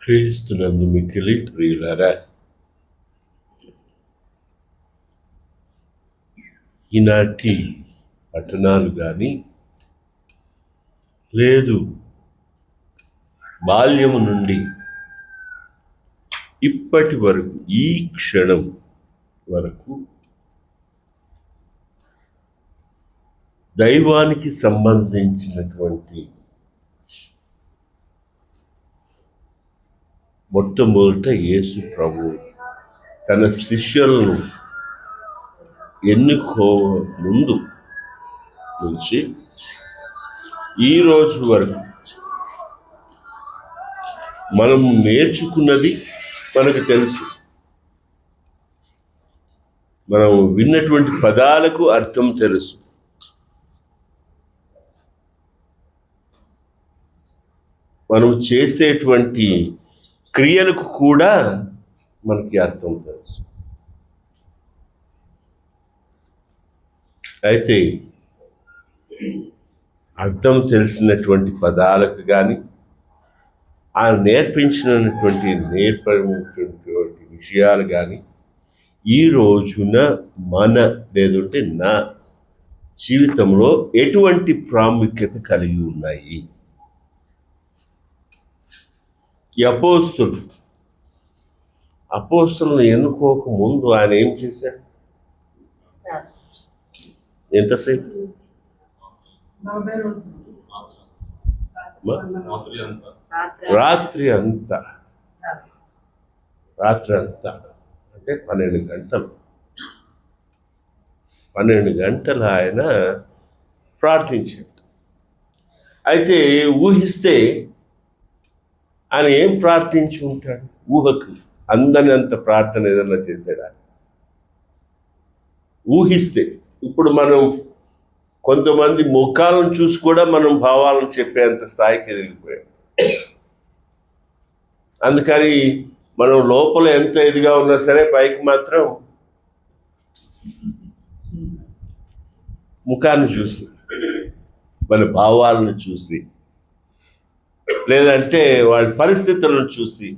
క్రీస్తునందు మిక్కిలి ప్రియులారా, ఈనాటి పట్టణాలు కానీ లేదు బాల్యము నుండి ఇప్పటి వరకు ఈ క్షణం వరకు దైవానికి సంబంధించినటువంటి మొట్టమొదట యేసు ప్రభు తన శిష్యులను ఎన్నుకో ముందు నుంచి ఈ రోజు వరకు మనం నేర్చుకున్నది మనకు తెలుసు. మనం విన్నటువంటి పదాలకు అర్థం తెలుసు. మనం చేసేటువంటి క్రియలకు కూడా మనకి అర్థం తెలుసు. అయితే అర్థం తెలిసినటువంటి పదాలకు కానీ ఆ నేర్పించినటువంటి విషయాలు కానీ ఈ రోజున మన లేదంటే నా జీవితంలో ఎటువంటి ప్రాముఖ్యత కలిగి ఉన్నాయి? ఈ అపోస్తులను ఎన్నుకోక ముందు ఆయన ఏం చేశాడు? ఎంతసేపు? రాత్రి అంతా అంటే 12 గంటలు. 12 గంటలు ఆయన ప్రార్థించాడు. అయితే ఊహిస్తే ఆయన ఏం ప్రార్థించి ఉంటాడు? ఊహకు అందనంత ప్రార్థన ఏదన్నా చేశాడా? ఊహిస్తే ఇప్పుడు మనం కొంతమంది ముఖాలను చూసి కూడా మనం భావాలను చెప్పేంత స్థాయికి ఎదిగిపోయాం. అందుకని మనం లోపల ఎంత ఇదిగా ఉన్నా సరే పైకి మాత్రం ముఖాన్ని చూసి మన భావాలను చూసి లేదంటే వాళ్ళ పరిస్థితులను చూసి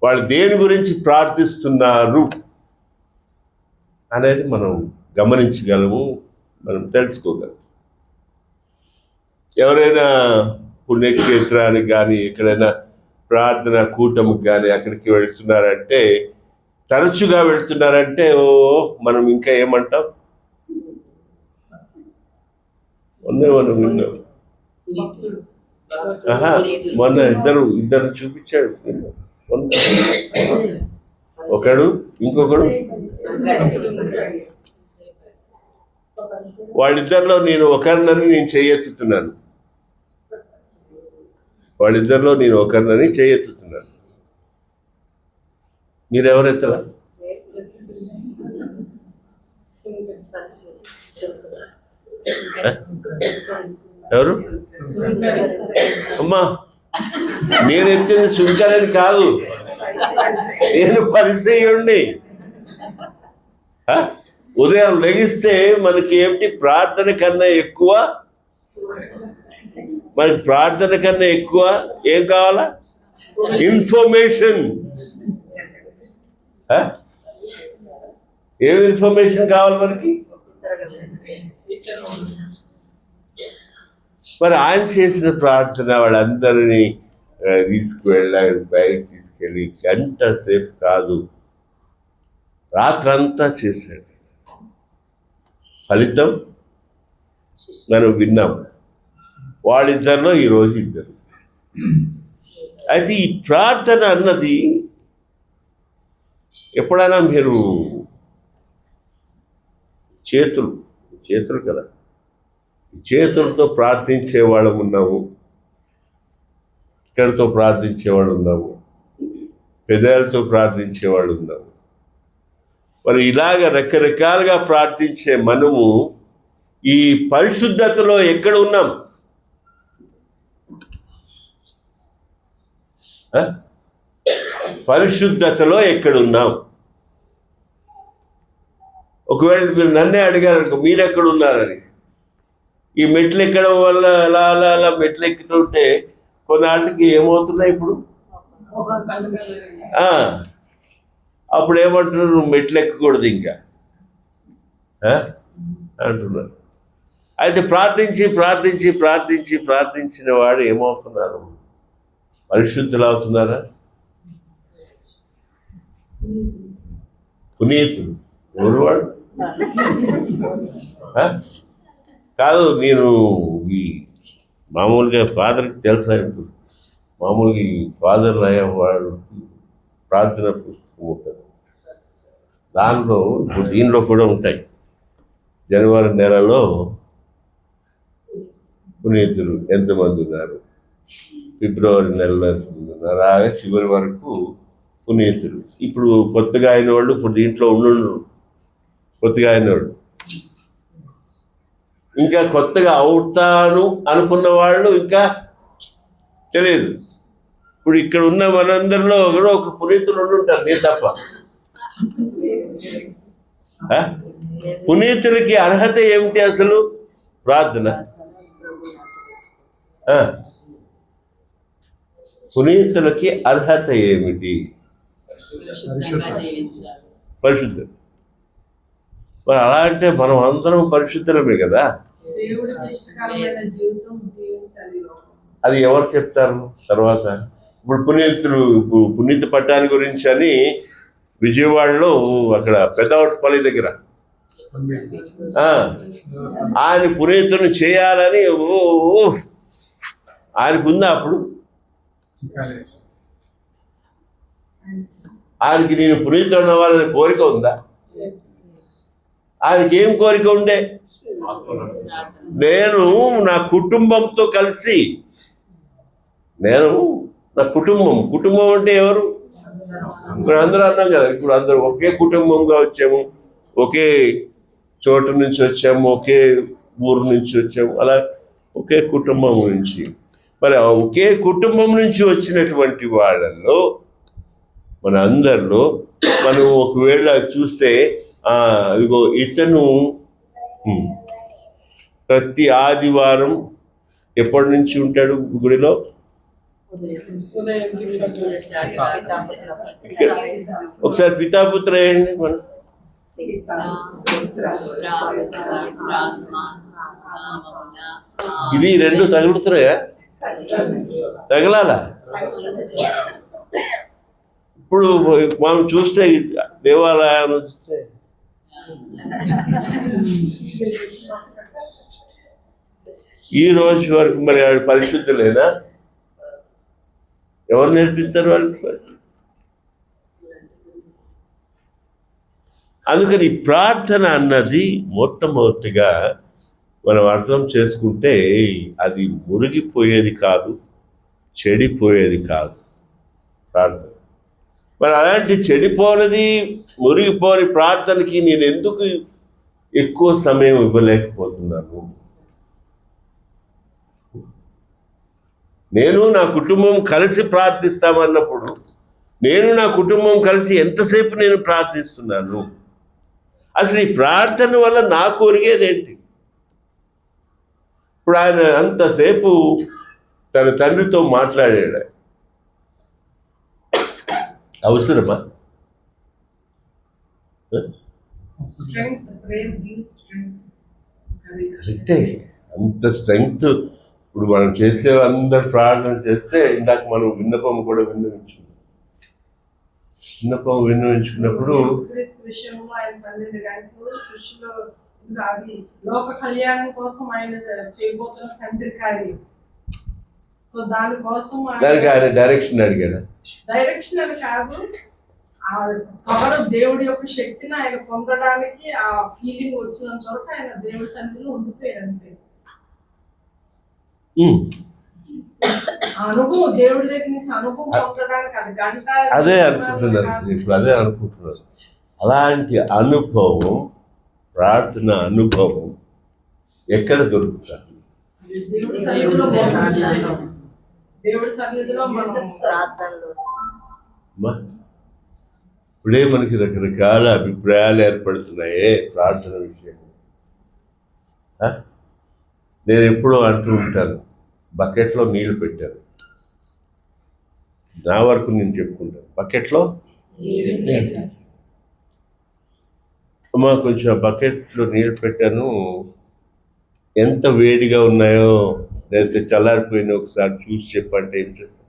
వాళ్ళు దేని గురించి ప్రార్థిస్తున్నారు అనేది మనం గమనించగలము, మనం తెలుసుకోగలము. ఎవరైనా పుణ్యక్షేత్రానికి కానీ ఎక్కడైనా ప్రార్థన కూటమికి కానీ అక్కడికి వెళ్తున్నారంటే, తరచుగా వెళ్తున్నారంటే మనం ఇంకా ఏమంటాం? మనం విన్నాం. మొన్న ఇద్దరు చూపించాడు. ఒకడు ఇంకొకడు. వాళ్ళిద్దరిలో నేను ఒకరినని నేను చేయెత్తుతున్నాను. మీరెవరెత్తరా? ఎవరు? అమ్మా, నేను ఎత్తింది సుంకరని కాదు, నేను పరిచయుణ్ణి. ఉదయం లెగిస్తే మనకి ఏమిటి? ప్రార్థన కన్నా ఎక్కువ ఏం కావాలా? ఇన్ఫర్మేషన్. ఏం ఇన్ఫర్మేషన్ కావాలి మనకి? మరి ఆయన చేసిన ప్రార్థన వాళ్ళందరినీ తీసుకువెళ్ళారు, బయట తీసుకెళ్ళి గంట సేపు కాదు, రాత్రంతా చేశాడు. ఫలితం మనం విన్నాం. వాళ్ళిద్దరిలో ఈరోజు ఇద్దరు. అయితే ఈ ప్రార్థన అన్నది ఎప్పుడైనా మీరు చేతులు కదా, చేతులతో ప్రార్థించేవాళ్ళు ఉన్నాము, ఇక్కడితో ప్రార్థించేవాళ్ళు ఉన్నాము, పెదాలతో ప్రార్థించేవాళ్ళు ఉన్నాము. మరి ఇలాగ రకరకాలుగా ప్రార్థించే మనము ఈ పరిశుద్ధతలో ఎక్కడ ఉన్నాం? పరిశుద్ధతలో ఎక్కడున్నాం? ఒకవేళ మీరు నన్నే అడిగారు మీరెక్కడున్నారని, ఈ మెట్లు ఎక్కడం వల్ల అలా మెట్లు ఎక్కుతుంటే కొన్నాటికి ఏమవుతున్నాయి? ఇప్పుడు అప్పుడు ఏమంటున్నారు, నువ్వు మెట్లు ఎక్కకూడదు ఇంకా అంటున్నారు. అయితే ప్రార్థించిన వాడు ఏమవుతున్నారు? పరిశుద్ధులు అవుతున్నారా? పునీతులు ఎవరు వాడు? కాదు, నేను ఈ మామూలుగా ఫాదర్కి తెలుసా, మామూలుగా ఈ ఫాదర్ అయ్యేవాడు ప్రార్థన పుస్తకం ఉంటుంది, దానిలో ఇప్పుడు దీనిలో కూడా ఉంటాయి. జనవరి నెలలో పునీతులు ఎంతమంది ఉన్నారు, ఫిబ్రవరి నెలలో ఎంతమంది ఉన్నారు, అలాగే చివరి వరకు పునీతులు. ఇప్పుడు కొత్తగా అయిన వాళ్ళు ఇప్పుడు దీంట్లో ఉండు, కొత్తగా అయిన వాళ్ళు, ఇంకా కొత్తగా అవుతాను అనుకున్న వాళ్ళు ఇంకా తెలియదు. ఇప్పుడు ఇక్కడ ఉన్న మనందరిలో ఎవరో ఒక పునీతులు ఉండుంటారు, నేను తప్ప. పునీతులకి అర్హత ఏమిటి అసలు? ప్రార్థన. పునీతులకి అర్హత ఏమిటి? పరిశుద్ధం. మరి అలా అంటే మనం అందరం పరిశుద్ధులమే కదా. అది ఎవరు చెప్తారు తర్వాత? ఇప్పుడు పునీత పట్టాన్ని గురించి అని విజయవాడలో అక్కడ పెద్దవట్పల్లి దగ్గర ఆయన పునీతుని చేయాలని ఆయనకుందా అప్పుడు? ఆయనకి నేను పునీతుడు అవ్వాలనే కోరిక ఉందా? ఆయనకి ఏం కోరిక ఉండే? నేను నా కుటుంబంతో కలిసి, నా కుటుంబం అంటే ఎవరు? ఇప్పుడు అందరూ అన్నాం కదా, ఇప్పుడు అందరూ ఒకే కుటుంబంగా వచ్చాము, ఒకే చోటు నుంచి వచ్చాము, ఒకే ఊరు నుంచి వచ్చాము, అలా ఒకే కుటుంబం నుంచి. మరి ఒకే కుటుంబం నుంచి వచ్చినటువంటి వాళ్ళల్లో మన అందరిలో మనం ఒకవేళ చూస్తే ఇదిగో ఇతను ప్రతి ఆదివారం ఎప్పటి నుంచి ఉంటాడు గుడిలో? ఒకసారి పితాపుత్ర వేయండి మనం. ఇది రెండు తగులుతున్నాయా? తగలాలా? ఇప్పుడు మనం చూస్తే దేవాలయాన్ని చూస్తే ఈ రోజు వరకు మరి పరిశుద్ధులేనా? ఎవరు నేర్పిస్తారు వాళ్ళకి? అందుకని ప్రార్థన అన్నది మొట్టమొదటిగా మనం అర్థం చేసుకుంటే అది మురిగిపోయేది కాదు, చెడిపోయేది కాదు ప్రార్థన. మరి అలాంటి చెడిపోనిది, మురిగిపోని ప్రార్థనకి నేను ఎందుకు ఎక్కువ సమయం ఇవ్వలేకపోతున్నాను? నేను నా కుటుంబం కలిసి ప్రార్థిస్తామన్నప్పుడు నేను నా కుటుంబం కలిసి ఎంతసేపు నేను ప్రార్థిస్తున్నాను? అసలు ఈ ప్రార్థన వల్ల నాకు ఒరిగేదేంటి? ఇప్పుడు ఆయన అంతసేపు తన తండ్రితో మాట్లాడాడు, అవసరమా? అంటే అంత స్ట్రెంగ్త్ ఇప్పుడు మనం చేసే అందరు ప్రార్థన చేస్తే, ఇందాక మనం విన్నపం కూడా విన్నవించుకున్నప్పుడు లోక కళ్యాణం కోసం ఆయన చేయబోతున్న తండ్రి కార్యం. సో దానికోసం దానికి ఆయన డైరెక్షన్ అడిగాడు. డైరెక్షన్ అని కాదు, పవర్ దేవుడి యొక్క శక్తిని ఆయన పొందడానికి ఆ ఫీలింగ్ వచ్చినంత వరకు ఆయన దేవుడి సన్నిధిలో ఉండిపోయారు అంతే. అనుభవం దేవుడి దగ్గర నుంచి అనుభవం పొందడానికి అది గంట. అదే అనుకుంటున్నారు. అలాంటి అనుభవం, ప్రార్థన అనుభవం ఎక్కడ దొరుకుతుంది? దేవుడి సన్నిధిలో ఇప్పుడే మనకి రకరకాల అభిప్రాయాలు ఏర్పడుతున్నాయే ప్రార్థన విషయం. నేను ఎప్పుడూ అంటూ ఉంటాను, బకెట్లో నీళ్లు పెట్టారు, నా వరకు నేను చెప్పుకుంటాను. బకెట్లో అమ్మా కొంచెం ఆ బకెట్లో నీళ్ళు పెట్టాను, ఎంత వేడిగా ఉన్నాయో లేకపోతే చల్లారిపోయిన ఒకసారి చూసి చెప్పంటే ఏం చేస్తాం?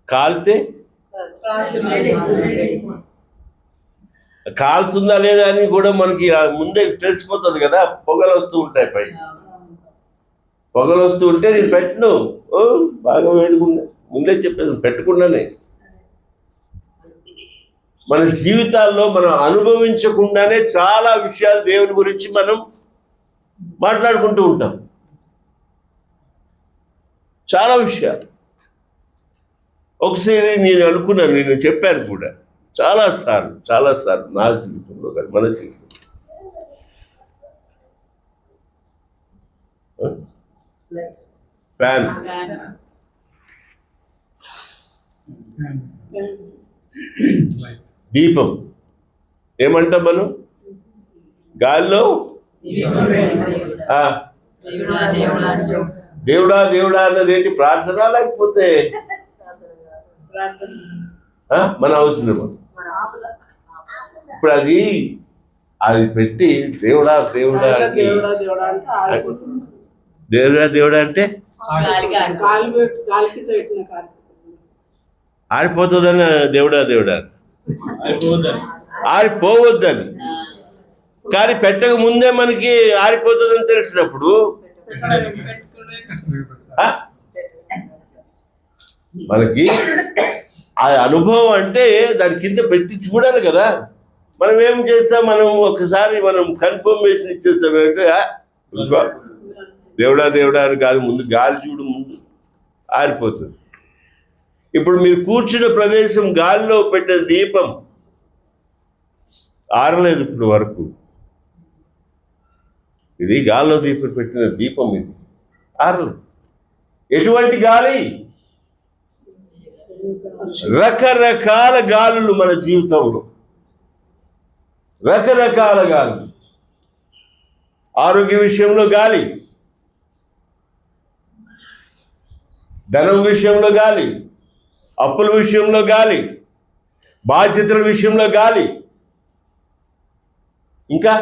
కాలితే కాలుతుందా లేదా అని కూడా మనకి ముందే తెలిసిపోతుంది కదా. పొగలు వస్తూ ఉంటాయి, పై పొగలు వస్తూ ఉంటే నేను పెట్టను, ఓ బాగా వేడుకున్నా, ముందే చెప్పాను పెట్టకుండానే. మన జీవితాల్లో మనం అనుభవించకుండానే చాలా విషయాలు దేవుని గురించి మనం మాట్లాడుకుంటూ ఉంటాం, చాలా విషయాలు. ఒకసారి నేను అనుకున్నాను, నేను చెప్పాను కూడా చాలాసార్లు నా జీవితంలో కానీ మన జీవితంలో. ఫ్యాన్, దీపం ఏమంటాం మనం? గాల్లో దేవుడా దేవుడా అన్నది ఏంటి? ప్రార్థన లేకపోతే మన అవసరం. ఇప్పుడు అది పెట్టి దేవుడా దేవుడా దేవుడా దేవుడా అంటే ఆరిపోతుందని దేవుడా దేవుడా ఆరిపోవద్దని. కానీ పెట్టక ముందే మనకి ఆరిపోతుందని తెలిసినప్పుడు మనకి ఆ అనుభవం అంటే దాని కింద పెట్టి చూడాలి కదా. మనం ఏం చేస్తాం? మనం ఒకసారి మనం కన్ఫర్మేషన్ ఇచ్చేస్తాం ఏంటంటే దేవుడా దేవుడా అని కాదు, ముందు గాలి చూడు, ముందు ఆరిపోతుంది. ఇప్పుడు మీరు కూర్చున్న ప్రదేశం గాలిలో పెట్టిన దీపం ఆరలేదు ఇప్పుడు వరకు. ఇది గాలిలో దీపం పెట్టిన దీపం, ఇది ఆరలేదు. ఎటువంటి గాలి? రకరకాల గాలులు మన జీవితంలో, రకరకాల గాలులు. ఆరోగ్య విషయంలో గాలి, ధనం విషయంలో గాలి, అప్పుల విషయంలో గాలి, బాధ్యతల విషయంలో గాలి, ఇంకా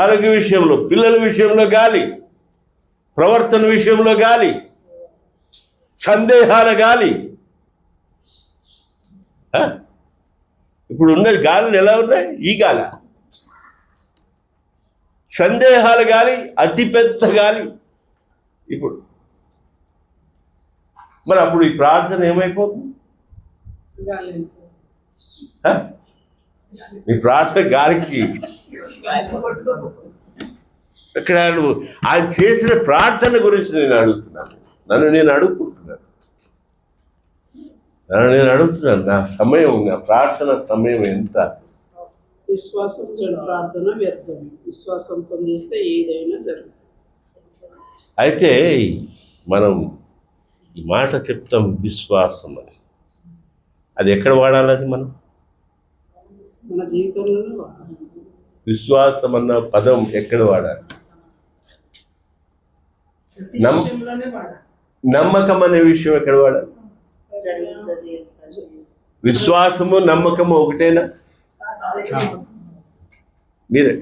ఆరోగ్య విషయంలో, పిల్లల విషయంలో గాలి, ప్రవర్తన విషయంలో గాలి, సందేహాల గాలి. ఇప్పుడు ఉన్న గాలులు ఎలా ఉన్నాయి? ఈ గాలి, సందేహాల గాలి, అతిపెద్ద గాలి. ఇప్పుడు మరి అప్పుడు ఈ ప్రార్థన ఏమైపోతుంది? ఈ ప్రార్థన గాలికి ఇక్కడ ఆయన చేసిన ప్రార్థన గురించి నేను అడుగుతున్నాను, నేను అడుగుతున్నాను నా సమయం, నా ప్రార్థన సమయం ఎంత? విశ్వాసంతో ప్రార్థన వ్యర్థం, విశ్వాసంతో చేస్తే ఏదైనా జరుగుతుంది. అయితే మనం ఈ మాట చెప్తాం విశ్వాసం అని, అది ఎక్కడ వాడాలి? అది మనం మన జీవితంలోనే వాడాలి. విశ్వాసం అన్న పదం ఎక్కడ వాడాలి? నమ్మకం అనే విషయం ఎక్కడ వాడాలి? విశ్వాసము నమ్మకము ఒకటేనా? మీరే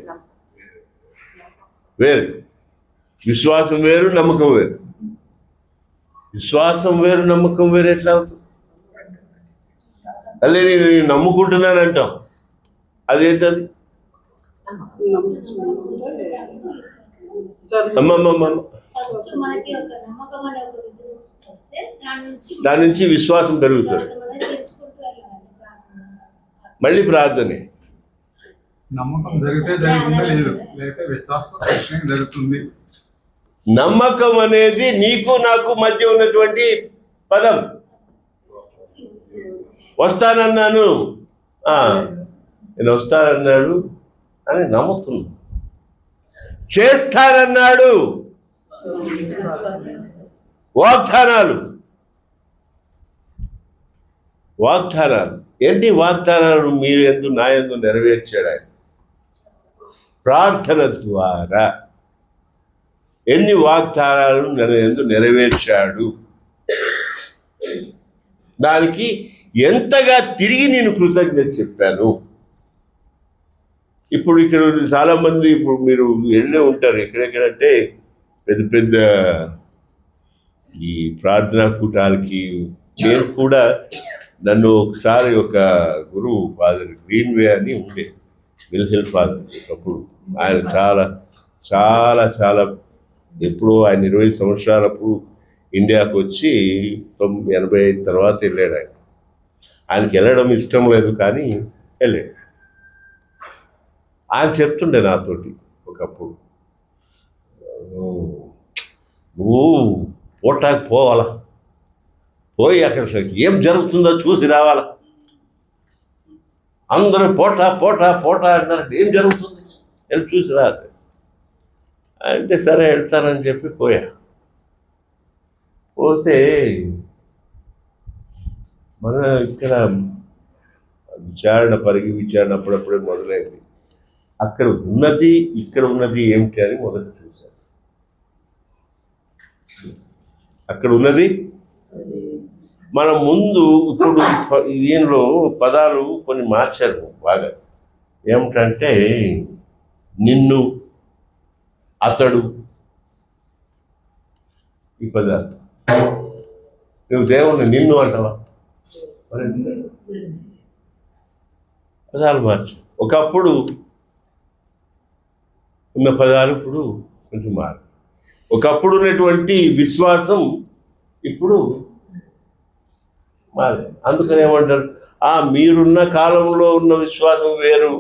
వేరు. విశ్వాసం వేరు, నమ్మకం వేరు. విశ్వాసం వేరు, నమ్మకం వేరు ఎట్లా అవుతుంది? అదే నేను నమ్ముకుంటున్నాను అంటాం, అదేంటది? దాని నుంచి విశ్వాసం పెరుగుతుంది. మళ్ళీ ప్రార్థనే. నమ్మకం జరిగితే జరుగుతుందా, లేదు లేకపోతే విశ్వాసం జరుగుతుంది. నమ్మకం అనేది నీకు నాకు మధ్య ఉన్నటువంటి పదం. వస్తానన్నాను, నేను వస్తానన్నాడు అని నమ్ముతున్నా. చేస్తానన్నాడు, వాగ్దానాలు. ఏంటి వాగ్దానాలు? మీరు ఎందు నా యందు నెరవేర్చాడు ఆయన ప్రార్థన ద్వారా. ఎన్ని వాగ్దానాలు నెరవేర్చాడు, దానికి ఎంతగా తిరిగి నేను కృతజ్ఞత చెప్పాను. ఇప్పుడు ఇక్కడ చాలా మంది, ఇప్పుడు మీరు వెళ్ళే ఉంటారు ఎక్కడెక్కడంటే పెద్ద పెద్ద ఈ ప్రార్థనా కూటాలకి. నేను కూడా, నన్ను ఒకసారి ఒక గురువు ఫాదర్ గ్రీన్వే అని ఉండే, విల్హెల్ ఫాదర్, అప్పుడు ఆయన చాలా చాలా చాలా ఎప్పుడో ఆయన 20 సంవత్సరాలప్పుడు ఇండియాకు వచ్చి 85 తర్వాత వెళ్ళాడు. ఆయనకి వెళ్ళడం ఇష్టం లేదు కానీ వెళ్ళాడు. ఆయన చెప్తుండే నాతోటి ఒకప్పుడు, నువ్వు పోటాకి పోవాలా, పోయి అక్కడ ఏం జరుగుతుందో చూసి రావాలా, అందరూ పోటా పోటా పోటా అంటారు, ఏం జరుగుతుంది వెళ్ళి చూసి రాదు అంటే సరే వెళ్తానని చెప్పి పోయా. పోతే మన ఇక్కడ విచారణ అప్పుడప్పుడే మొదలైంది. అక్కడ ఉన్నది ఇక్కడ ఉన్నది ఏమిటి అని మొదట చూశాను. అక్కడ ఉన్నది మనం ముందు, ఇప్పుడు దీనిలో పదాలు కొన్ని మార్చారు బాగా. ఏమిటంటే నిన్ను, అతడు, ఈ పదాలు. నువ్వు దేవుణ్ణి నిన్ను అంటావా? పదాలు మార్చు. ఒకప్పుడు ఉన్న పదాలు ఇప్పుడు కొంచెం మారు. ఒకప్పుడు ఉన్నటువంటి విశ్వాసం ఇప్పుడు మారే. అందుకని ఏమంటారు, మీరున్న కాలంలో ఉన్న విశ్వాసం వేరు,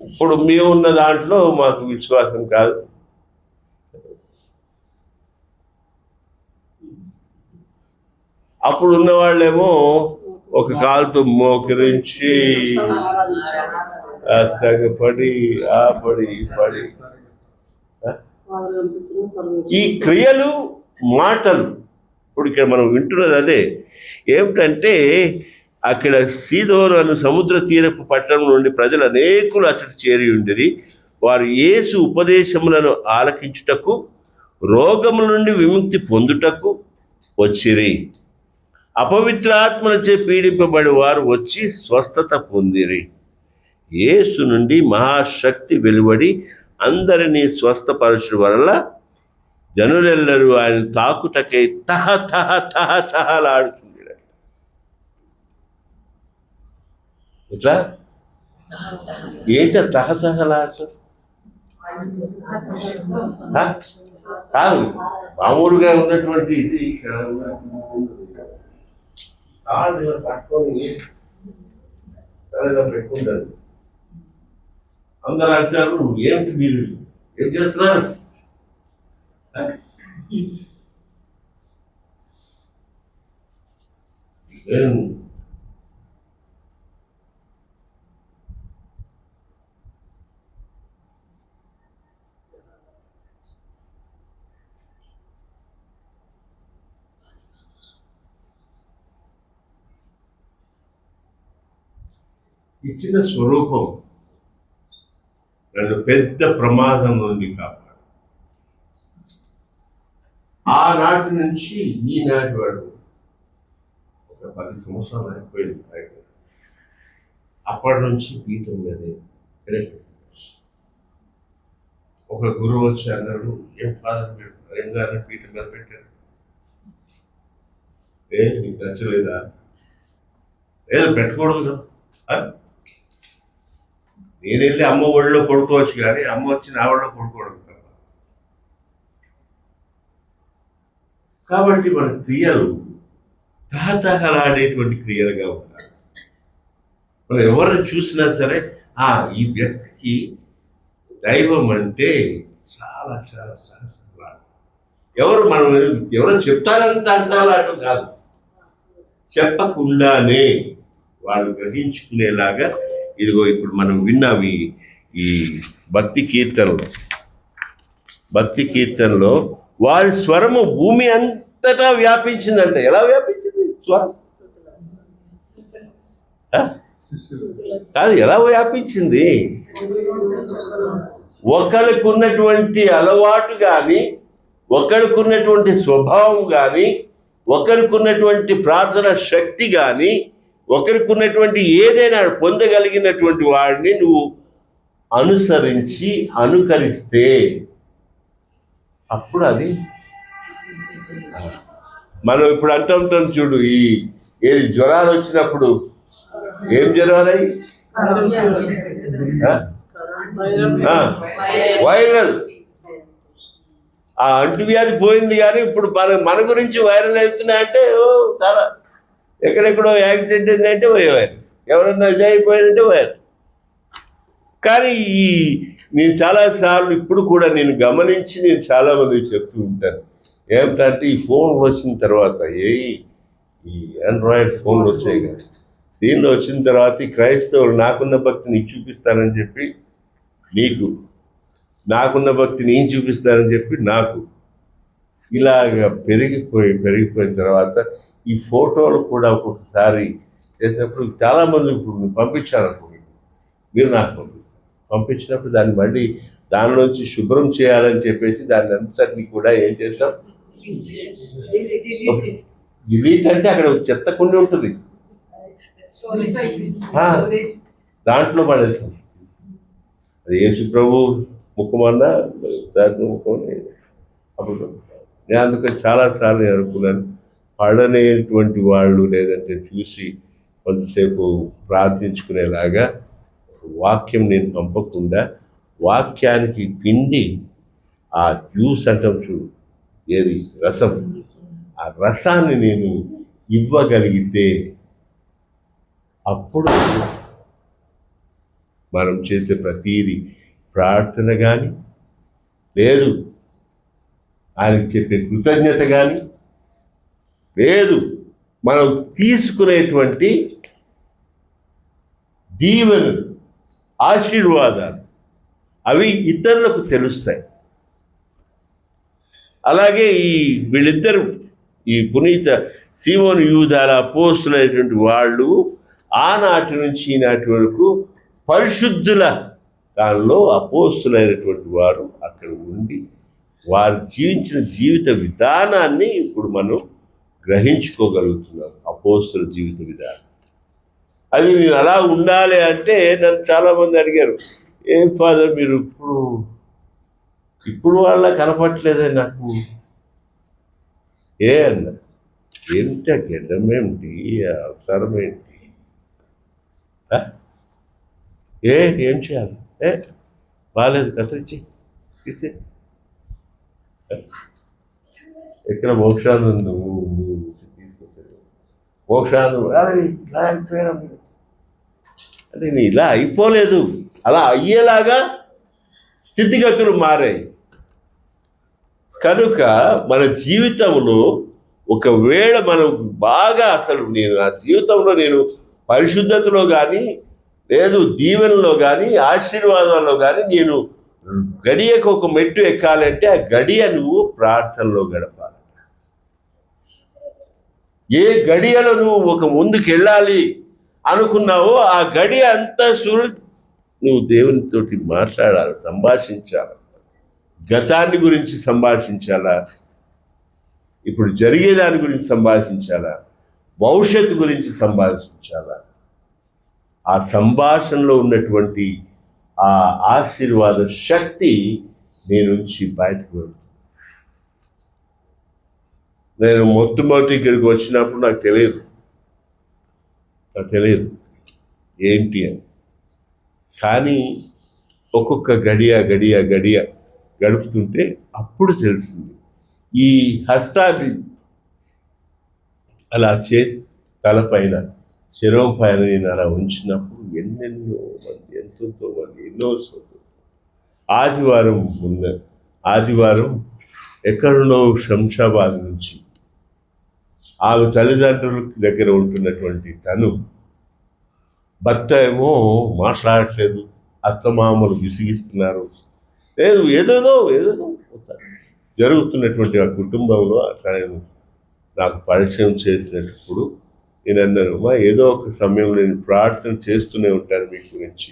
ఇప్పుడు మేమున్న దాంట్లో మాకు విశ్వాసం కాదు. అప్పుడు ఉన్న వాళ్ళేమో ఒక కాలుతో మోకరించి పడి పడి ఈ క్రియలు మాటలు ఇప్పుడు ఇక్కడ మనం వింటున్నది అదే. ఏమిటంటే అక్కడ సీదోను అను సముద్ర తీరపు పట్టణం నుండి ప్రజలు అనేకులు అతడు చేరి ఉండిరి. వారు యేసు ఉపదేశములను ఆలకించుటకు, రోగముల నుండి విముక్తి పొందుటకు వచ్చిరి. అపవిత్రాత్మలచే పీడింపబడి వారు వచ్చి స్వస్థత పొందిరి. యేసు నుండి మహాశక్తి వెలువడి అందరినీ స్వస్థపరచు వల్ల జనులెల్లరూ ఆయన తాకుటకై తహ తహ తహ తహలాడుతుంది. ఇట్లా ఏంట తహతహలాట? కాదు, మామూలుగా ఉన్నటువంటి ఇది పట్టుకొని పెట్టుకుంటారు. అందరూ అంటారు, ఏమిటి మీరు ఏం చేస్తున్నారు? ఇచ్చిన స్వరూపం నన్ను పెద్ద ప్రమాదం నుండి కాపాడు. ఆనాటి నుంచి ఈనాటి వాడు ఒక 10 సంవత్సరాలు అయిపోయింది. అప్పటి నుంచి పీఠం మీదే ఒక గురువు వచ్చి అన్నాడు, ఏం ఫాదర్ పెట్టారు, ఏం గారిని పీఠం మీద పెట్టారు, నీకు నచ్చలేదా? ఏదో పెట్టకూడదు కదా. నేను వెళ్ళి అమ్మ ఒళ్ళో పడుకోవచ్చు కానీ అమ్మ వచ్చి నా ఒళ్ళో పడుకోవడం కదా. కాబట్టి మన క్రియలు తహతహలాడేటువంటి క్రియలుగా ఉండాలి. మనం ఎవరిని చూసినా సరే ఈ వ్యక్తికి దైవం అంటే చాలా చాలా చాలా ఎవరు మనం ఎవరైనా చెప్తారంత అంటాలాటం కాదు, చెప్పకుండానే వాళ్ళు గ్రహించుకునేలాగా. ఇదిగో ఇప్పుడు మనం విన్నవి ఈ భక్తి కీర్తనలో వారి స్వరము భూమి అంతటా వ్యాపించిందంట. ఎలా వ్యాపించింది స్వరం? కాదు, ఎలా వ్యాపించింది? ఒకరికి ఉన్నటువంటి అలవాటు కానీ, ఒకరికి ఉన్నటువంటి స్వభావం కానీ, ఒకరికి ఉన్నటువంటి ప్రార్థన శక్తి కానీ, ఒకరికి ఉన్నటువంటి ఏదైనా పొందగలిగినటువంటి వాడిని నువ్వు అనుసరించి అనుకరిస్తే అప్పుడు అది మనం ఇప్పుడు అంటుంటాం చూడు, ఏది జ్వరాలు వచ్చినప్పుడు ఏం జ్వరాలు అయ్యి వైరల్, ఆ అంటువ్యాధి పోయింది కానీ ఇప్పుడు మన గురించి వైరల్ అవుతున్నాయంటే చాలా ఎక్కడెక్కడో యాక్సిడెంట్ ఏంటంటే వైరల్, ఎవరన్నా ఇది అయిపోయిందంటే వైరల్. కానీ నేను చాలాసార్లు ఇప్పుడు కూడా నేను గమనించి నేను చాలామందికి చెప్తూ ఉంటాను ఏమిటంటే, ఈ ఫోన్ వచ్చిన తర్వాత ఈ ఆండ్రాయిడ్ ఫోన్లు వచ్చాయి కదా, దీనిలో వచ్చిన తర్వాత ఈ క్రైస్తవులు నాకున్న భక్తి నీకు చూపిస్తానని చెప్పి నీకు, నాకున్న భక్తి నేను చూపిస్తానని చెప్పి నాకు, ఇలాగ పెరిగిపోయిన తర్వాత ఈ ఫోటోలు కూడా ఒక్కొక్కసారి చేసినప్పుడు చాలామంది ఇప్పుడు నేను పంపించాను అనుకోండి, మీరు నాకు పంపించినప్పుడు దాన్ని మళ్ళీ దానిలోంచి శుభ్రం చేయాలని చెప్పేసి దాన్ని అంతటిని కూడా ఏం చేస్తాం, డిలీట్ అంటే అక్కడ చెత్త కొన్ని ఉంటుంది దాంట్లో పడేస్తాం. అది యేసు ప్రభు ముఖమన్నా దాని ముఖం అప్పుడు నేను అందుకని చాలాసార్లు నేను అనుకున్నాను, పడనేటువంటి వాళ్ళు లేదంటే చూసి కొంతసేపు ప్రార్థించుకునేలాగా వాక్యం నేను పంపకుండా వాక్యానికి పిండి ఆ జ్యూస్ అంటాం చూడు, ఏది రసం, ఆ రసాన్ని నేను ఇవ్వగలిగితే అప్పుడు మనం చేసే ప్రతీది ప్రార్థన కానీ, లేదు ఆయనకి చెప్పే కృతజ్ఞత కానీ, లేదు మనం తీసుకునేటువంటి దీవెనలు, ఆశీర్వాదాలు అవి ఇతరులకు తెలుస్తాయి. అలాగే వీళ్ళిద్దరు ఈ పునీత సీమోను యూదాల అపోస్తులైనటువంటి వాళ్ళు ఆనాటి నుంచి ఈనాటి వరకు పరిశుద్ధుల దానిలో అపోస్తులైనటువంటి వారు అక్కడ ఉండి వారు జీవించిన జీవిత విధానాన్ని ఇప్పుడు మనం గ్రహించుకోగలుగుతున్నాం. అపోస్తుల జీవిత విధానం అది నేను అలా ఉండాలి అంటే నన్ను చాలామంది అడిగారు, ఏం ఫాదర్ మీరు ఇప్పుడు వాళ్ళ కనపట్లేదే నాకు, ఏ అన్న ఏంటి గెడ్డం ఏమిటి, అవసరం ఏంటి, ఏం చేయాలి, బాగాలేదు కత్తిరించి తీసే, ఎక్కడ మోక్షానందం తీసుకొచ్చారు, మోక్షానందం అది ఇలా అయిపోయినా అంటే నేను ఇలా అయిపోలేదు, అలా అయ్యేలాగా స్థితిగతులు మారాయి. కనుక మన జీవితంలో ఒకవేళ మనం బాగా అసలు నేను నా జీవితంలో నేను పరిశుద్ధతలో కానీ, లేదు దీవెనలో కానీ, ఆశీర్వాదాల్లో కానీ నేను గడియకు ఒక మెట్టు ఎక్కాలంటే ఆ గడియ నువ్వు ప్రార్థనలో గడపాలి. ఏ గడియలో నువ్వు ఒక ముందుకు వెళ్ళాలి అనుకున్నావో ఆ గడియ అంతా నువ్వు దేవునితోటి మాట్లాడాలి, సంభాషించాలి, గతాన్ని గురించి సంభాషించాలా, ఇప్పుడు జరిగేదాని గురించి సంభాషించాలా, భవిష్యత్తు గురించి సంభాషించాలా. ఆ సంభాషణలో ఉన్నటువంటి ఆ ఆశీర్వాద శక్తి నీ నుంచి బయటకు వెళ్తుంది. నేను మొట్టమొదటి ఇక్కడికి వచ్చినప్పుడు నాకు తెలియదు ఏంటి అని, కానీ ఒక్కొక్క గడియ గడుపుతుంటే అప్పుడు తెలిసింది. ఈ హస్తాన్ని అలా తలపైన శిరవం పైన నేను అలా ఉంచినప్పుడు ఎన్నెన్నో మంది, ఎంతో మంది, ఎన్నో ఆదివారం ఎక్కడున్నో శంషాబాద్ నుంచి ఆమె తల్లిదండ్రుల దగ్గర ఉంటున్నటువంటి తను భర్త ఏమో మాట్లాడట్లేదు, అత్తమామలు విసిగిస్తున్నారు, లేదు ఏదేదో జరుగుతున్నటువంటి ఆ కుటుంబంలో తనను నాకు పరిచయం చేసినప్పుడు నేను అన్నాను, ఏదో ఒక సమయంలో నేను ప్రార్థన చేస్తూనే ఉంటాను మీ గురించి,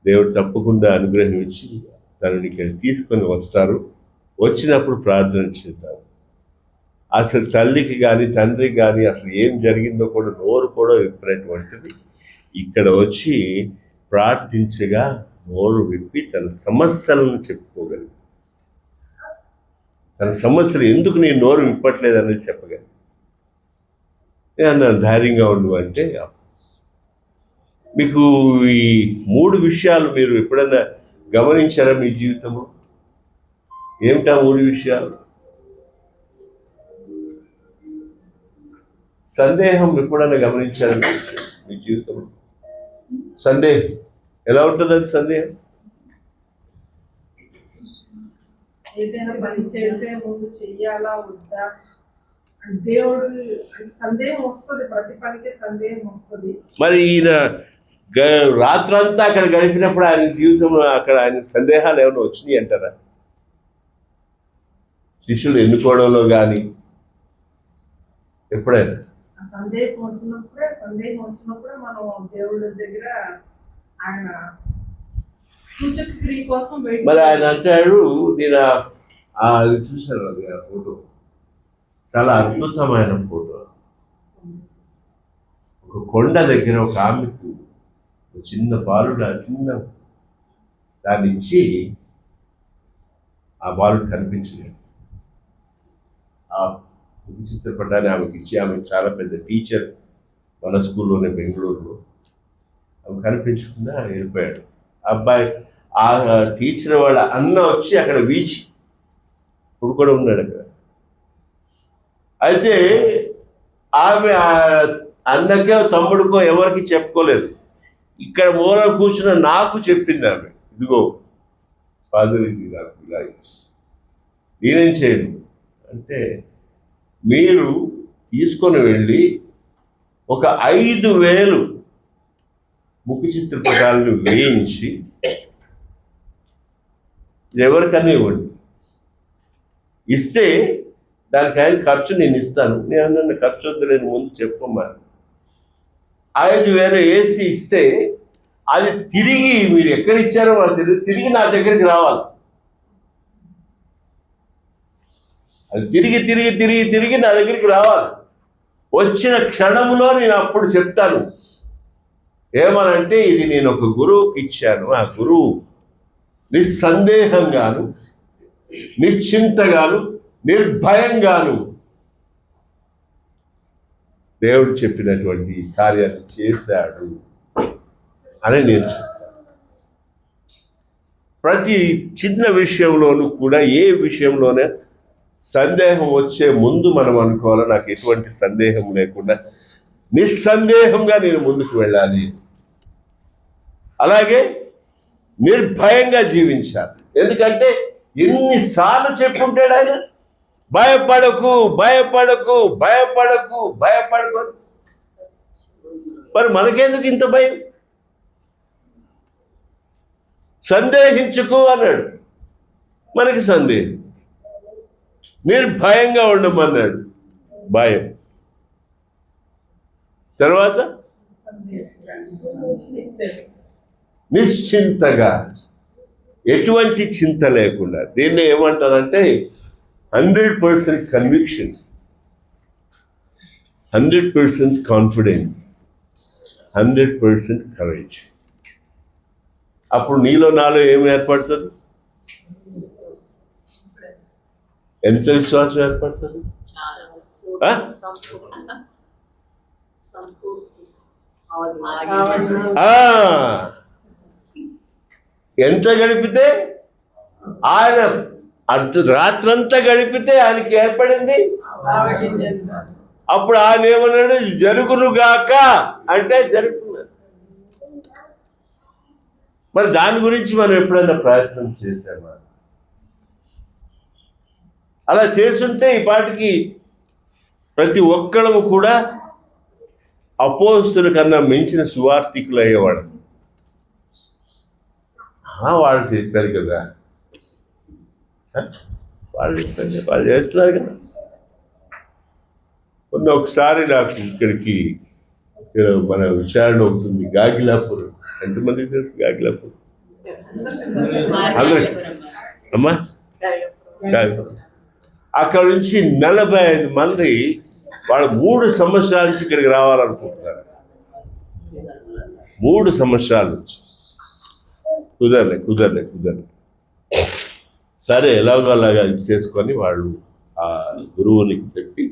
దేవుడు తప్పకుండా అనుగ్రహించి తనని ఇక్కడ తీసుకొని వస్తారు. వచ్చినప్పుడు ప్రార్థన చేద్దాం. అసలు తల్లికి కానీ తండ్రికి కానీ అసలు ఏం జరిగిందో కూడా నోరు కూడా విప్పినటువంటిది ఇక్కడ వచ్చి ప్రార్థించగా నోరు విప్పి తన సమస్యలను చెప్పుకోగలిగి, తన సమస్యలు ఎందుకు నీ నోరు విప్పట్లేదు అనేది చెప్పగలిగి. నేను ధైర్యంగా ఉండు అంటే, మీకు ఈ 3 విషయాలు మీరు ఎప్పుడైనా గమనించారా మీ జీవితంలో? ఏమిటా 3 విషయాలు? సందేహం ఎప్పుడైనా గమనించారా మీ జీవితంలో? సందేహం ఎలా ఉంటుందండి? సందేహం ఏదైనా పని చేసే ముందు చెయ్యాలా వద్దా దేవుడు సందేహం వస్తుంది, ప్రతి పనికి సందేహం వస్తుంది. మరి ఈయన రాత్రంతా అక్కడ గడిపినప్పుడు ఆయన జీవితంలో అక్కడ ఆయన సందేహాలు ఏమైనా వచ్చినాయి అంటారా? శిష్యులు ఎన్నుకోవడంలో కానీ ఎప్పుడైనా సందేహం వచ్చినప్పుడే మనం దేవుడి దగ్గర ఆయన సూచక క్రియ కోసం మరి ఆయన అంటాడు, నేను అది చూశాను, అది ఆ ఫోటో చాలా అద్భుతమైన ఫోటో. ఒక కొండ దగ్గర ఒక ఆమెకు చిన్న బాలుడు, చిన్న దాన్ని ఇచ్చి ఆ బాలుడు కనిపించలేదు. ఆ చిత్రపటాన్ని ఆమెకి ఇచ్చి, ఆమె చాలా పెద్ద టీచర్ మన స్కూల్లోనే బెంగళూరులో. ఆమె కనిపించకుండా వెళ్ళిపోయాడు. అబ్బాయి ఆ టీచర్ వాళ్ళ అన్న వచ్చి అక్కడ వీచి ఇప్పుడు కూడా ఉన్నాడు అక్కడ. అయితే ఆమె అన్నకే తమ్ముడికో ఎవరికి చెప్పుకోలేదు. ఇక్కడ మూల కూర్చున్న నాకు చెప్పింది ఆమె, ఇదిగో ఫాదర్ ఇది నాకు ఇలా ఇచ్చి. నేనేం చేయను అంటే, మీరు తీసుకొని వెళ్ళి ఒక 5,000 ముఖ చిత్రపటాలను వేయించి ఎవరికన్నా ఇవ్వండి. ఇస్తే దానికి ఆయన ఖర్చు నేను ఇస్తాను. నేను నన్ను ఖర్చు వద్దులేని ముందు చెప్పమని 5,000 వేసి ఇస్తే అది తిరిగి మీరు ఎక్కడ ఇచ్చారో వాళ్ళు తెలియదు, తిరిగి నా దగ్గరికి రావాలి. అది తిరిగి తిరిగి తిరిగి తిరిగి నా దగ్గరికి రావాలి. వచ్చిన క్షణంలో నేను అప్పుడు చెప్తాను ఏమనంటే, ఇది నేను ఒక గురువుకి ఇచ్చాను. ఆ గురువు నిస్సందేహంగాను, నిశ్చింతగాను, నిర్భయంగాను దేవుడు చెప్పినటువంటి కార్యాన్ని చేశాడు అని నేను చెప్తాను. ప్రతి చిన్న విషయంలోనూ కూడా, ఏ విషయంలోనే సందేహం వచ్చే ముందు మనం అనుకోవాలి, నాకు ఎటువంటి సందేహం లేకుండా నిస్సందేహంగా నేను ముందుకు వెళ్ళాలి. అలాగే నిర్భయంగా జీవించాలి. ఎందుకంటే ఎన్నిసార్లు చెప్పుంటాడు ఆయన, భయపడకు భయపడకు భయపడకు భయపడకు. మరి మనకెందుకు ఇంత భయం? సందేహించుకు అన్నాడు, మనకి సందేహం. నిర్భయంగా ఉండమన్నాడు, భయం. తర్వాత నిశ్చింతగా, ఎటువంటి చింత లేకుండా. దీన్ని ఏమంటారంటే 100% కన్విక్షన్, 100% కాన్ఫిడెన్స్, 100% కరేజ్. అప్పుడు నీలో నాలో ఏమి ఏర్పడుతుంది? ఎంత విశ్వాసం ఏర్పడుతుంది? ఎంత గడిపితే ఆయన రాత్రంతా గడిపితే ఆయనకి ఏర్పడింది. అప్పుడు ఆయన ఏమన్నాడు? జరుగునుగాక అంటే జరుగుతున్నారు. మరి దాని గురించి మనం ఎప్పుడైనా ప్రయత్నం చేసామా? అలా చేస్తుంటే ఈ పాటికి ప్రతి ఒక్కళ్ళము కూడా అపోస్తుల కన్నా మించిన సువార్థికులు అయ్యేవాడు. వాళ్ళు చెప్పారు కదా, వాళ్ళు చెప్పారు, వాళ్ళు చేస్తున్నారు కదా. మొన్న ఒకసారి నాకు ఇక్కడికి మన విచారణ అవుతుంది, గాగిలాపూర్. ఎంతమందికి తెలుసు గాగిలాపూర్? అందరికి అమ్మా అక్కడ నుంచి 45 మంది వాళ్ళు 3 సంవత్సరాల నుంచి ఇక్కడికి రావాలనుకుంటున్నారు. 3 సంవత్సరాల నుంచి కుదరలే. సరే ఎలాగో అలాగా చేసుకొని వాళ్ళు ఆ గురువుని చెప్పి,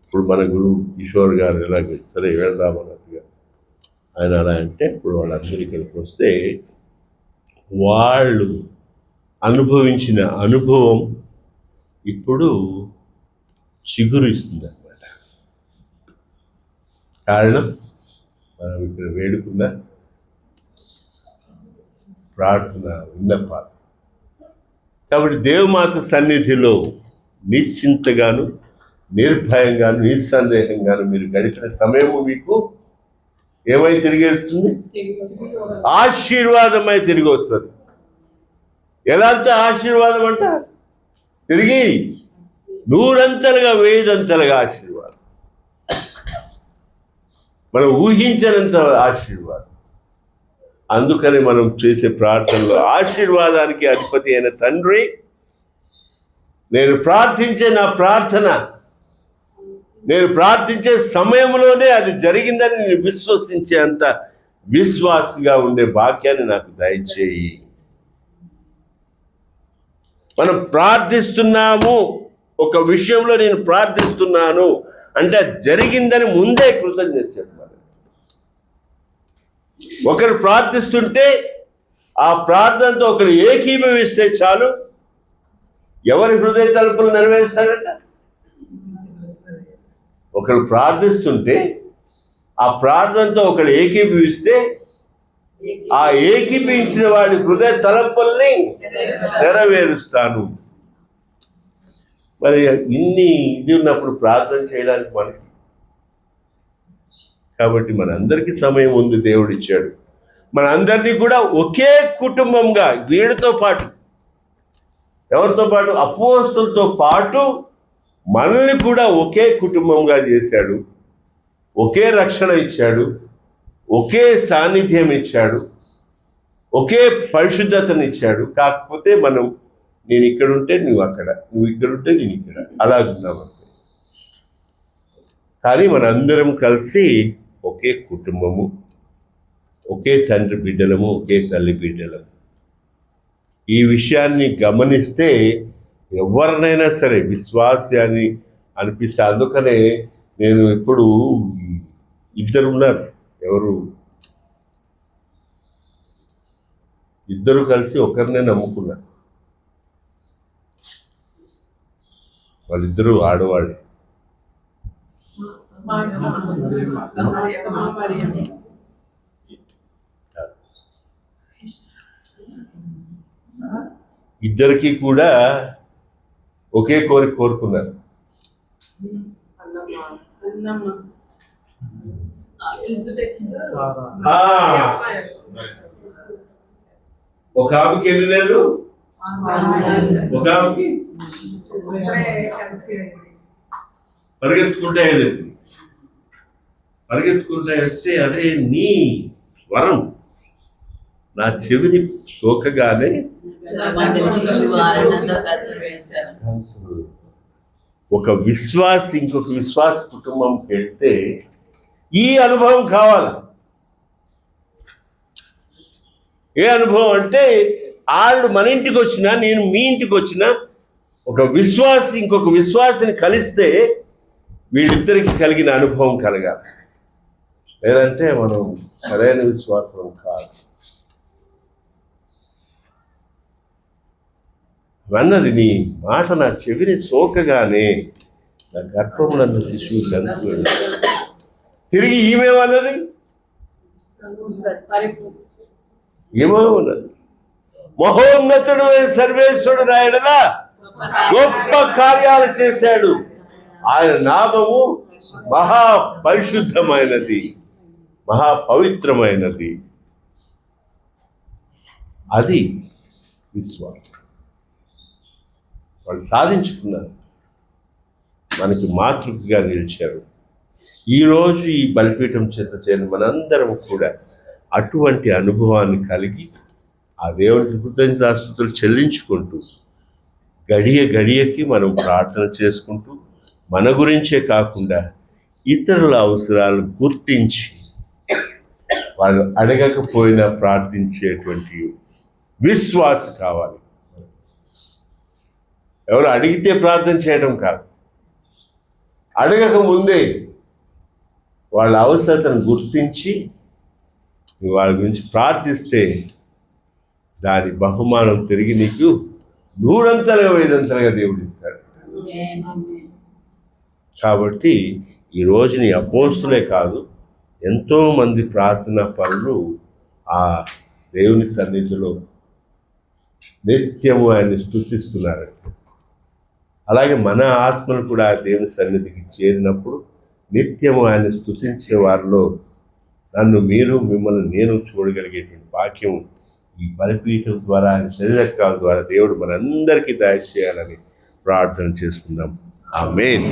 ఇప్పుడు మన గురువు కిషోర్ గారు ఎలాగ సరే వెళ్దామన్నట్టుగా ఆయన అలా అంటే ఇప్పుడు వాళ్ళందరూ ఇక్కడికి వస్తే వాళ్ళు అనుభవించిన అనుభవం ఇప్పుడు చిగురిస్తుంది అన్నమాట. కారణం మనం ఇక్కడ వేడుకున్న ప్రార్థన విన్నపాలు. కాబట్టి దేవమాత సన్నిధిలో నిశ్చింతగాను నిర్భయంగాను నిస్సందేహంగాను మీరు గడిపిన సమయము మీకు ఏమై తిరిగి వస్తుంది? ఆశీర్వాదమై తిరిగి వస్తుంది. ఎలాంటి ఆశీర్వాదం అంట? తిరిగి 100 1000 ఆశీర్వాదం, మనం ఊహించనంత ఆశీర్వాదం. అందుకని మనం చేసే ప్రార్థనలో ఆశీర్వాదానికి అధిపతి అయిన తండ్రి, నేను ప్రార్థించే నా ప్రార్థన నేను ప్రార్థించే సమయంలోనే అది జరిగిందని నేను విశ్వసించేంత విశ్వాసిగా ఉండే భాగ్యాన్ని నాకు దయచేయి. మనం ప్రార్థిస్తున్నాము, ఒక విషయంలో నేను ప్రార్థిస్తున్నాను అంటే జరిగిందని ముందే కృతజ్ఞత చెప్పాలి. ఒకరు ప్రార్థిస్తుంటే ఆ ప్రార్థనతో ఒకరు ఏకీభవిస్తే చాలు, ఎవరి హృదయ తలుపులు నెరవేరుస్తారంట? ఒకరు ప్రార్థిస్తుంటే ఆ ప్రార్థనతో ఒకరు ఏకీభవిస్తే ఆ ఏకీభవించిన వాడి హృదయ తలంపుల్ని నెరవేరుస్తాను. మరి ఇన్ని ఇది ఉన్నప్పుడు ప్రార్థన చేయడానికి మనకి, కాబట్టి మనందరికీ సమయం ఉంది, దేవుడు ఇచ్చాడు. మనందరినీ కూడా ఒకే కుటుంబంగా, వీడితో పాటు ఎవరితో పాటు? అపోస్తలులతో పాటు మనల్ని కూడా ఒకే కుటుంబంగా చేశాడు, ఒకే రక్షణ ఇచ్చాడు, ఒకే సాన్నిధ్యం ఇచ్చాడు, ఒకే పరిశుద్ధతను ఇచ్చాడు. కాకపోతే మనం నేను ఇక్కడ ఉంటే నువ్వు అక్కడ, నువ్వు ఇక్కడ ఉంటే నేను ఇక్కడ, అలా ఉన్నామంటే. కానీ మనందరం కలిసి ఒకే కుటుంబము, ఒకే తండ్రి బిడ్డలము, ఒకే తల్లి బిడ్డలము. ఈ విషయాన్ని గమనిస్తే ఎవరినైనా సరే విశ్వాసాన్ని అనిపిస్తే, అందుకనే నేను ఎప్పుడు 2 ఉన్నారు, ఎవరు 2 కలిసి ఒకరినే నమ్ముకున్నారు. వాళ్ళిద్దరూ ఆడవాళ్ళే. ఇద్దరికి కూడా ఒకే కోరిక కోరుకున్నారు. ఒక ఆమెకి 8 నెలలు, ఒక ఆమెకి పరిగెత్తుకుంటే వస్తే అదే నీ వరం నా చెవిని సోకగానే ఒక విశ్వాసి ఇంకొక విశ్వాస కుటుంబంకి వెళ్తే ఈ అనుభవం కావాలి. ఏ అనుభవం అంటే, వాళ్ళు మన ఇంటికి వచ్చినా, నేను మీ ఇంటికి వచ్చినా, ఒక విశ్వాసి ఇంకొక విశ్వాసిని కలిస్తే వీళ్ళిద్దరికి కలిగిన అనుభవం కలగాలి. లేదంటే మనం సరైన విశ్వాసం కాదు. అన్నది నీ మాట నా చెవిని సోకగానే నా గర్భమునందు శిశువు గంతు. తిరిగి ఏమేమన్నది? ఏమన్నది? మహోన్నతుడు సర్వేశ్వరుడు రాయడలా గొప్ప కార్యాలు చేశాడు. ఆయన నామము మహాపరిశుద్ధమైనది, మహాపవిత్రమైనది. అది విశ్వాసం. వాళ్ళు సాధించుకున్నారు, మనకి మాతృకగా నిలిచారు. ఈరోజు ఈ బలిపీఠం చెంత చేరిన మనందరం కూడా అటువంటి అనుభవాన్ని కలిగి ఆ దేవునికి కృతజ్ఞతాస్తుతులు చెల్లించుకుంటూ గడియ గడియకి మనం ప్రార్థన చేసుకుంటూ మన గురించే కాకుండా ఇతరుల అవసరాలు గుర్తించి వాళ్ళు అడగకపోయినా ప్రార్థించేటువంటి విశ్వాసం కావాలి. ఎవరు అడిగితే ప్రార్థన చేయడం కాదు, అడగక ముందే వాళ్ళ అవసరతను గుర్తించి వాళ్ళ గురించి ప్రార్థిస్తే దాని బహుమానం తిరిగి నీకు 100 5 దేవుడు ఇస్తాడు. కాబట్టి ఈరోజు నీ అపోస్తులే కాదు, ఎంతోమంది ప్రార్థనా పరులు ఆ దేవుని సన్నిధిలో నిత్యము ఆయన్ని స్తుతిస్తున్నారు. అలాగే మన ఆత్మలు కూడా ఆ దేవుని సన్నిధికి చేరినప్పుడు నిత్యము ఆయన స్తుతించే వారిలో నన్ను మీరు, మిమ్మల్ని నేను చూడగలిగేటువంటి వాక్యం ఈ బలిపీఠం ద్వారా, శరీరకాల ద్వారా దేవుడు మనందరికీ దయచేయాలని ప్రార్థన చేసుకుందాం. ఆమేన్.